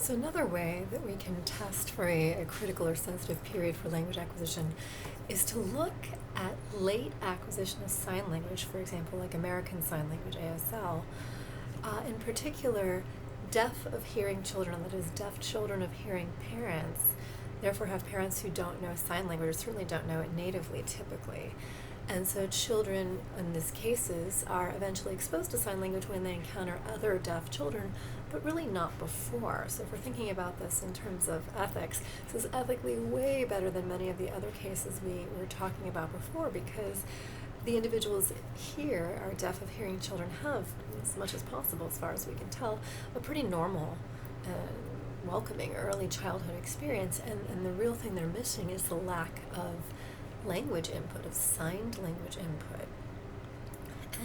So another way that we can test for a critical or sensitive period for language acquisition is to look at late acquisition of sign language, for example, like American Sign Language, ASL. In particular, deaf of hearing children, that is, deaf children of hearing parents, therefore have parents who don't know sign language, or certainly don't know it natively, typically. And so children, in these cases, are eventually exposed to sign language when they encounter other deaf children, but really not before. So if we're thinking about this in terms of ethics, this is ethically way better than many of the other cases we were talking about before, because the individuals here, our deaf of hearing children, have, as much as possible, as far as we can tell, a pretty normal welcoming early childhood experience, and the real thing they're missing is the lack of language input, of signed language input.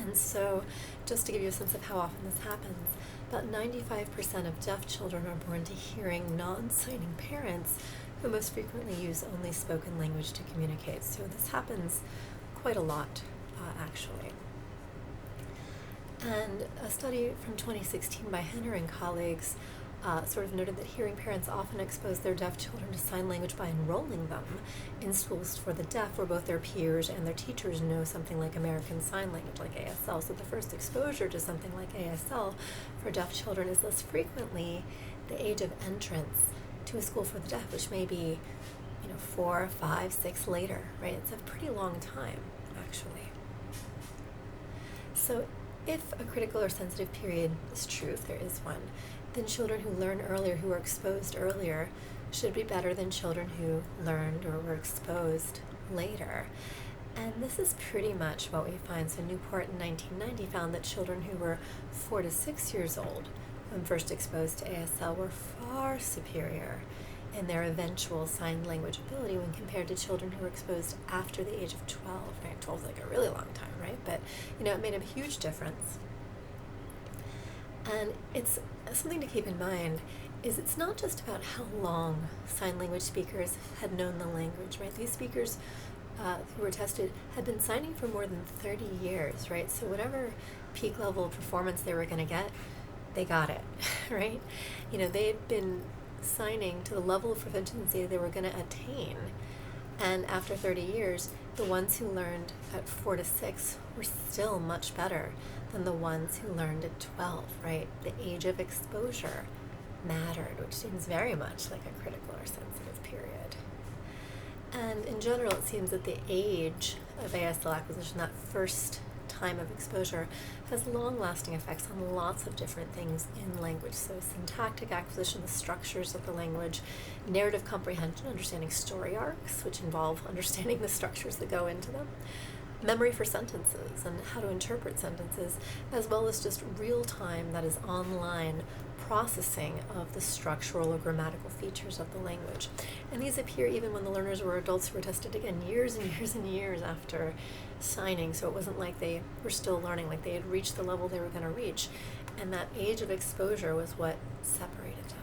And so, just to give you a sense of how often this happens, about 95% of deaf children are born to hearing non-signing parents who most frequently use only spoken language to communicate. So this happens quite a lot, actually. And a study from 2016 by Henner and colleagues sort of noted that hearing parents often expose their deaf children to sign language by enrolling them in schools for the deaf, where both their peers and their teachers know something like American Sign Language, like ASL. So the first exposure to something like ASL for deaf children is less frequently the age of entrance to a school for the deaf, which may be 4, 5, 6 later, right? It's a pretty long time, actually. So if a critical or sensitive period is true, if there is one, then children who learn earlier, who were exposed earlier, should be better than children who learned or were exposed later. And this is pretty much what we find. So Newport in 1990 found that children who were 4 to 6 years old when first exposed to ASL were far superior in their eventual sign language ability when compared to children who were exposed after the age of 12. Right? 12 is like a really long time, right? But it made a huge difference. And it's something to keep in mind is it's not just about how long sign language speakers had known the language, right? These speakers who were tested had been signing for more than 30 years, right? So whatever peak level of performance they were going to get, they got it, right? They had been signing to the level of proficiency they were going to attain. And after 30 years, the ones who learned at 4 to 6 were still much better than the ones who learned at 12, right? The age of exposure mattered, which seems very much like a critical or sensitive period. And in general, it seems that the age of ASL acquisition, that first time of exposure, has long-lasting effects on lots of different things in language. So syntactic acquisition, the structures of the language, narrative comprehension, understanding story arcs, which involve understanding the structures that go into them, memory for sentences and how to interpret sentences, as well as just real-time, that is online, processing of the structural or grammatical features of the language. And these appear even when the learners were adults who were tested again years and years and years after signing, so it wasn't like they were still learning, like they had reached the level they were going to reach. And that age of exposure was what separated them.